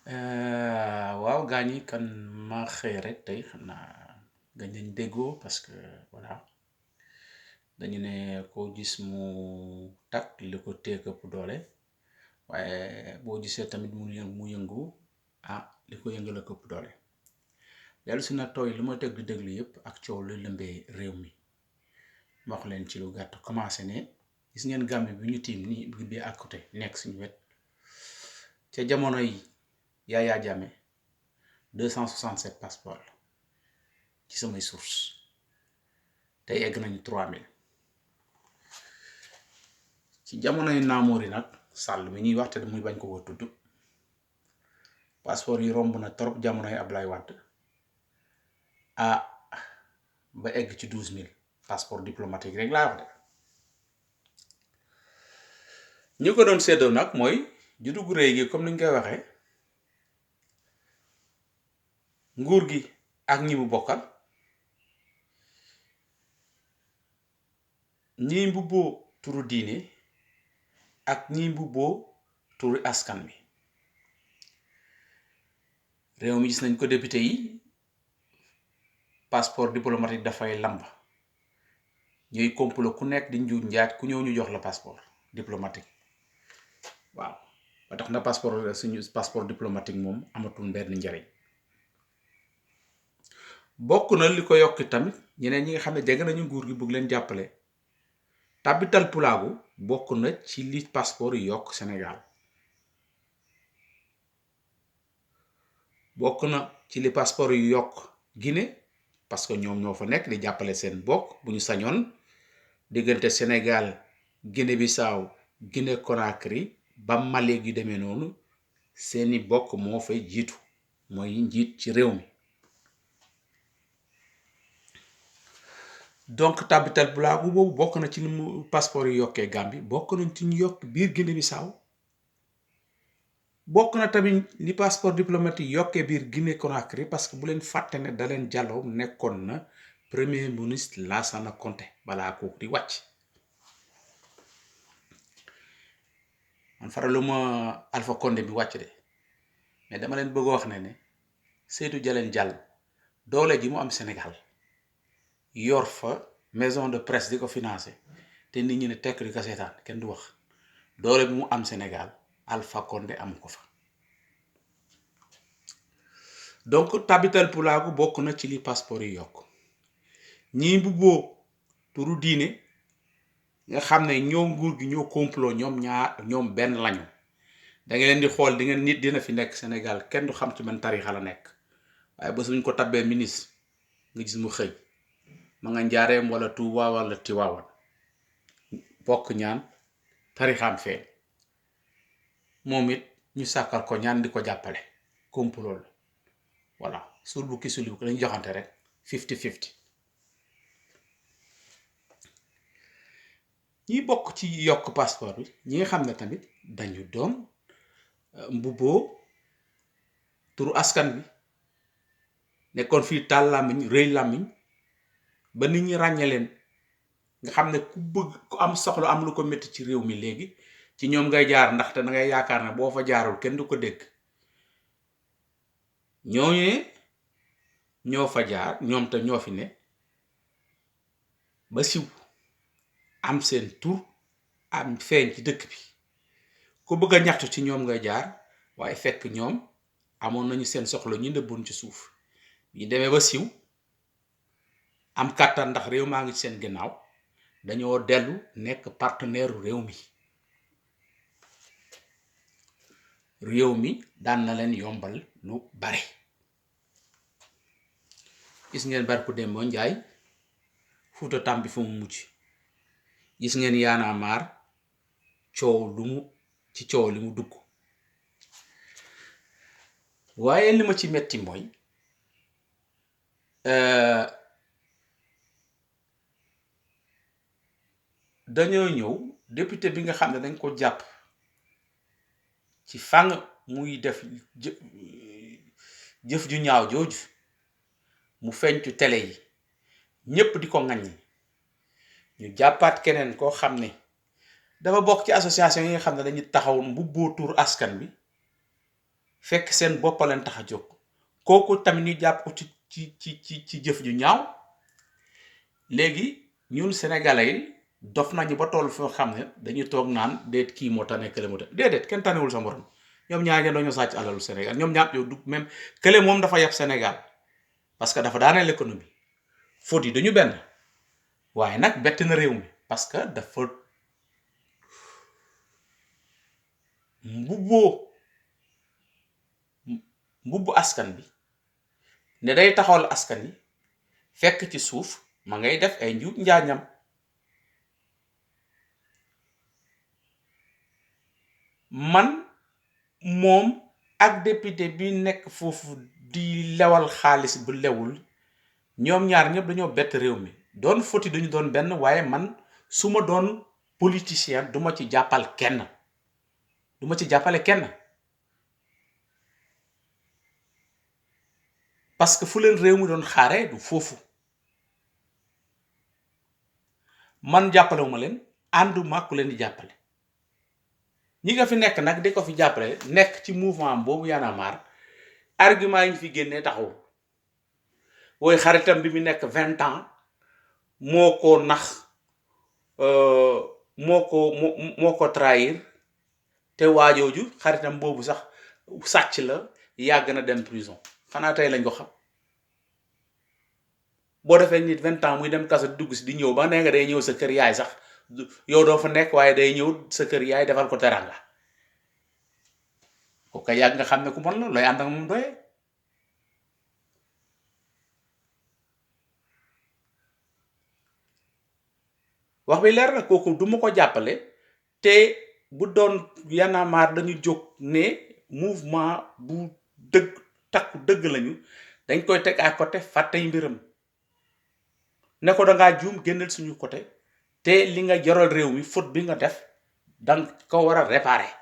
waaw gaañ yi kan ma xëy rek tey xam naa gañ nañ déggoo parce que voilà dañu ne koo gis mu takk li ko téye ëpp doole waaye boo gisee tamit mu yëngu li ko yëngal ëpp doole dellu si na tooy li ma déglu yëpp ak coow lu lëmbee réew mi ma wax leen ci lu gàtt commencé ne gis ngeen Gambie bi ñu tiim nii bi à côté nekk suñu wet ca jamono yi Yaya Jammeh 267 passeport ci samay source tey egg nañu 3000 ci jamonoy Namouri nag Sall mi ñuy waxte muy bañ ko ko tudd passeport yi romb na trop jamonoy Ablaye Wade ba egg ci 12000 passeport diplomatique rek laa wax de ñu ko doon séddoo nag mooy juddu gu rëy gi comme ni ñu koy waxee nguur gi ak ñi mu bokkal ñi mbubboo turu diine ak ñi mbubboo turu askan wi réew mi gis nañ ko député yi passeport diplomatique dafay lamb ñuy complot ku nekk di njuuj njaaj ku ñëw ñu jox la passeport diplomatique waaw ba tax na suñu passeport diplomatique moom amatul benn njariñ bokk na li ko yokk tamit ñeneen ñi nga xam ne jege nañu nguur gi bëgg leen jàppale tabital pulaagu bokk na ci li passeport yi yokk Sénégal bokk na ci li passeport yu yokk Guinée parce que ñoom ñoo fa nekk di jàppale seen bokk bu ñu sañoon diggante Sénégal Guinée Bissau Guinée Conakry ba Mali gi demee noonu seeni bokk moo fay jiitu mooy njiit ci réew mi donc tabital pulaagu boobu bokk na ci li mu passeport yi yokkee Gambie bokk nañ ci ñu yokk biir Guinée Bissau bokk na tamit li passeport diplomatique yokkee biir Guinée Conakry parce que bu leen fàtte ne Dalein Diallo nekkoon na premier ministre Lansana Conté balaa kooku di wàcc man faraluma Alpha Condé bi wàcc de mais dama leen bëgg wax ne Seydou Dalein Diallo doole ji mu am Sénégal yor fa maison de presse di ko financé te nit ñi ne tekk di ko seetaan kenn du wax doole bi mu am Sénégal Alpha Condé am ko fa donc tabital pulaagu bokk na ci li passeport yi yokk ñii mbubboo turu diine nga xam ne ñoo nguur gi ñoo complot ñoom benn lañu da nga leen di xool di nga nit dina fi nekk Sénégal kenn du xam ci man tarixa la nekk waaye ba suñ ko tabbee ministre nga gis mu xëy ma nga njaareem wala Tuuba wala Tiwaawan bokk ñaan tarixaam feeñ moom it ñu sàkkal ko ñaan di ko jàppale complot la voilà suul bu ki suli bu ko dañu joxante rek 50-50 ñi bokk ci yokk passeport bi ñi nga xam ne tamit dañu doon mbubboo turu askan bi nekkoon fii taal làmmiñ rëy làmmiñ ba nit ñi ràññe leen nga xam ne ku am soxla am lu ko métti ci réew mi léegi ci ñoom ngay jaar ndaxte da ngay yaakaar ne boo fa jaarul kenn du ko dégg ñooñee ñoo fa jaar ñoom te ñoo fi ne ba siw am seen tur am feeñ ci dëkk bi ku bëgg a ñaxtu ci ñoom ngay jaar waaye fekk ñoom amoon nañu seen soxla ñu nëbboon ci suuf ñu demee ba siw am kàttan ndax réew maa ngi ci seen ginnaaw dañoo dellu nekk partenaire réew mi daan na leen yombal lu bare gis ngeen barku Demba Njaay Fuuta Tampi fu mu mujj gis ngeen Y'en a marre coow li mu dugg waaye li ma ci metti mooy dañoo ñëw député bi nga xam ne dañ ko jàpp ci fànn muy def jëf ju ñaaw jooju mu feeñtu télé yi ñépp di ko ŋaññi ñu jàppaat keneen koo xam ne dafa bokk ci association yi nga xam ne dañuy taxaw mbubboo tur askan bi fekk seen bopp leen tax a jóg kooku tamit ñu jàpp ko ci jëf ju ñaaw. léegi ñun sénégalais yi dof nañu ba toll foo xam ne dañuy toog naan déet kii moo tane kële moo tane déedéet kenn tanewul sa morom ñoom ñaar ngeen dañoo sàcc alalu Sénégal ñoom ñaar yow du même kële moom dafa yab Sénégal parce que dafa daaneel l'économie faute yi dañu benn waaye nag bett na réew mi parce que dafa mbubbu askan bi ne day taxawal askan yi fekk ci suuf ma ngay def ay njuuj njaañam. man moom ak député bi nekk foofu di lewal xaalis bu lewul ñoom ñaar ñëpp dañoo bett réew mi doon foti duñu doon benn waaye man su ma doon politicien duma ci jàppal kenn duma ci jàppale kenn parce que fu leen réew mi doon xaare du foofu. man jàppalewuma leen ànduma ku leen di jàppale ñi nga fi nekk nag di ko fi jàppale nekk ci mouvement boobu Y'en a marre argument yi ñu fi génnee taxaw wooy xaritam bi mu nekk 20 ans moo ko nax moo ko trahir te waajooju xaritam boobu sax sàcc la yàgg na dem prison xanaa tey lañ ko xam. boo defee nit 20 ans muy dem kaso dugg si di ñëw ba nee nga day ñëw sa kër yaay sax yow doo fa nekk waaye day ñëw sa kër yaay defal ko teranga kooku yàgg nga xam ne ku bon la looy ànd ak moom doyee. wax bi leer na kooku du ma ko jàppale te bu doon Y'en a marre dañu jóg ne mouvement bu dëgg takku dëgg lañu dañ koy teg à côté fàttey mbiram ne ko dangaa juum génnal suñu côté te li nga jaral réew mi faute bi nga def danga ko war a réparer.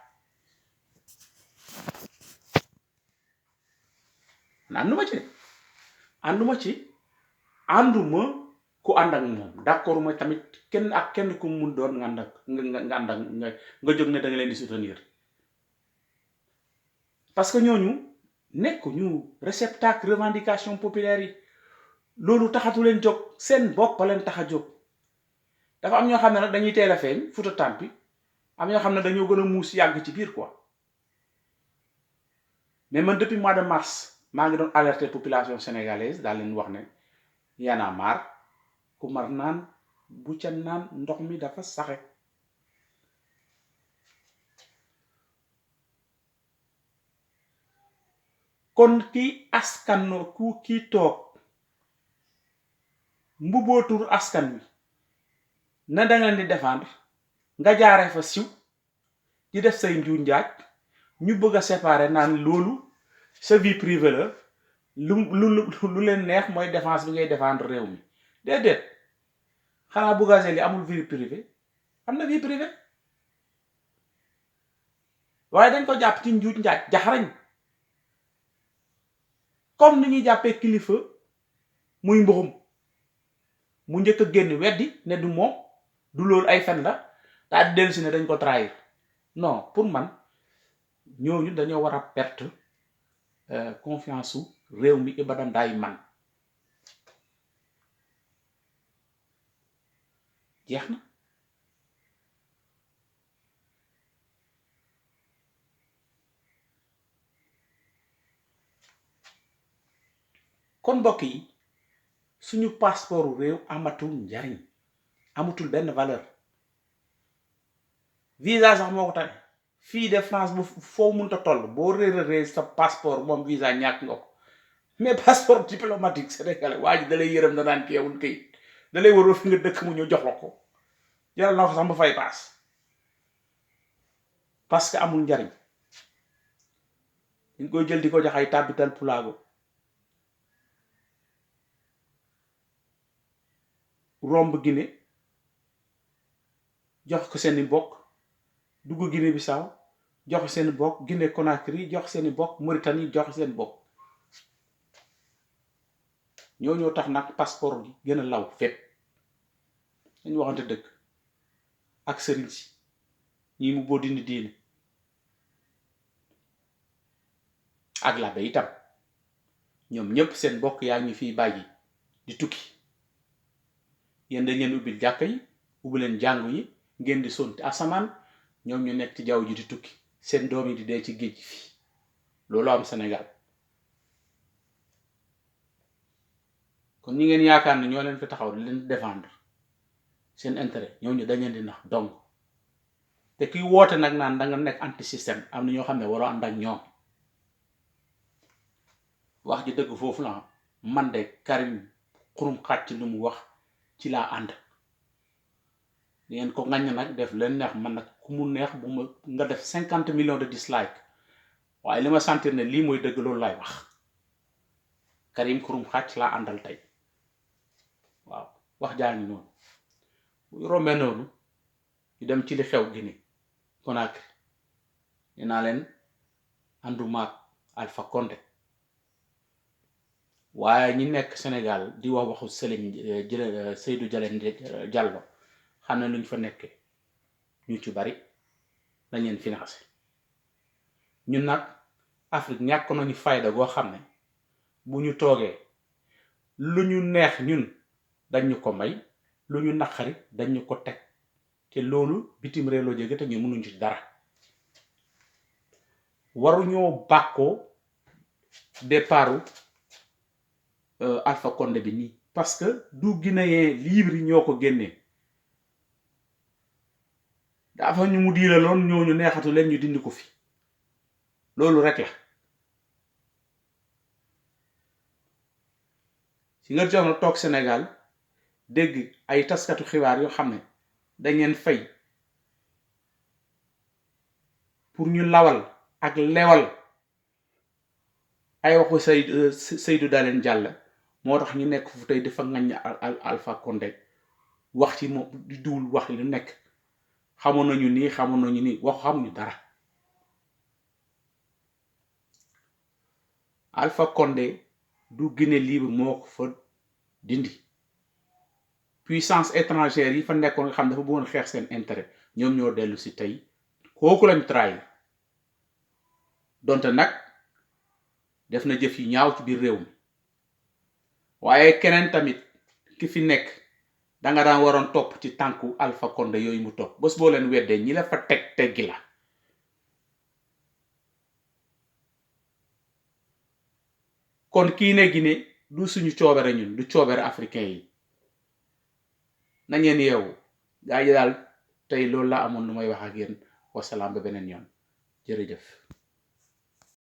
ànduma ci ku ànd ak moom d'accord ma tamit kenn ku mun doon nga ànd ak nga jóg ne da nga leen di soutenir parce que ñooñu nekk ñu réceptacle revendication populaire yi loolu taxatu leen jóg seen bopp leen tax a jóg. dafa am ñoo xam ne nag dañuy teel a feeñ Fouta Tampi am ñoo xam ne dañoo gën a muus yàgg ci biir quoi mais man depuis mois de mars maa ngi doon alerter population sénégalaise daal leen wax ne Y'en a marre ku mar naan bu ca naan ndox mi dafa saxe. kon kii toog mbubootur askan wi na da nga leen di défendre nga jaaree fa siw di def say njuuj njaaj ñu bëgg a séparer naan loolu sa vie privée la lu leen neex mooy défense bi ngay défendre réew mi déedéet xanaa Bougazelli amul vie privée am na vie privée waaye dañ ko jàpp ci njuuj njaaj jaxarañ comme ni ñuy jàppee kilifa muy mbuxum mu njëkk a génn weddi ne du moom du loolu ay fen la daal di dellu si ne dañ ko trahir non pour man ñooñu dañoo war a perte confiance su réew mi ibadan daay man jeex na. kon mbokk yi suñu passeport réew amatul njariñ amatul benn valeur visa sax moo ko tane fii de France bu foo mënta toll boo réer sa passeport moom visa ñàkk nga ko mais passeport diplomatique sénégalais waa ji da lay yërëm da naan keewul këyit da lay waroo fi nga dëkk mu ñu jox la ko jaral na ko sax ba fay paas parce que amul njariñ dañ koy jël di ko jox ay tàbbital pulaago romb Guinée jox ko seeni mbokk dugg Guinée Bissau jox seeni mbokk Guinée Conakry jox seeni mbokk Mauritanie jox seen mbokk ñoo tax nag passeport bi gën a law fépp dañu waxante dëgg ak sëriñ si ñii mu boo dindi diine ak labbe itam ñoom ñëpp seen bokk yaa ngi fiy bàyyi di tukki yéen dañ leen ubbil jàkka yi ubbi leen jàngu yi ngeen di sonti asamaan ñoom ñu nekk ci jaww ji di tukki seen doom yi di dee ci géej gi fii loolu am Sénégal kon ñi ngeen yaakaar ne ñoo leen fi taxaw di leen défendre seen intérêt ñooñu dañ leen di nax donc te kiy woote nag naan da nga nekk anti système am na ñoo xam ne waroo ànd ak ñoom wax ji dëgg foofu la man de Karim Xurum Xaat ci lu mu wax ci laa ànd di ngeen ko ŋaññ nag def leen neex man nag ku mu neex bu ma nga def 50 millions de dislike waaye li ma sentir ne lii mooy dëgg loolu laay wax Karim Xurum Xaat laa àndal tey waaw wax jaa ngi noonu bu rombee noonu ñu dem ci li xew Guinée Conakry nee naa leen àndumaak Alpha Condé waaye ñi nekk Sénégal di wax waxu Seydou Diallo xam ne luñ fa nekkee ñu ci bari dañ leen financé ñun nag Afrique ñàkk nañu fayda goo xam ne bu ñu toogee lu ñu neex ñun dañ ñu ko may lu ñu naqari dañ ñu ko teg te loolu bitim réew la jóge te ñu mënuñ ci dara waruñoo bàkkoo départu Alpha Condé bi nii parce que du Guinéen libre yi ñoo ko génnee dafa ñu mu diila loon ñooñu neexatu leen ñu dindi ko fi loolu rek la si nga jox na toog Sénégal dégg ay taskatu xibaar yoo xam ne dañ leen fay pour ñu lawal ak lewal ay waxu Seydou Dalein Diallo moo tax ñu nekk fu tey dafa ngañ Alpha Condé wax ci moom di duwul wax lu nekk xamoon nañu nii xamoon nañu nii wax xamuñu dara Alpha Condé du Guinée libre moo ko fa dindi puissance étrangère yi fa nekkoon nga xam dafa bëggoon xeex seen intérêt ñoom ñoo dellu si tey kooku lañ trahir donte nag def na jëf yu ñaaw ci biir réew mi waaye keneen tamit ki fi nekk danga daan waroon topp ci tànku Alpha Condé yooyu mu topp bés boo leen weddee ñi la fa teg teggi la kon kii ne Guinée du suñu coobere ñun du coobere africain yi nañeen yeewu gaa yi daal tey loolu laa amoon lu may wax ak yéen wasalaam ba beneen yoon jërëjëf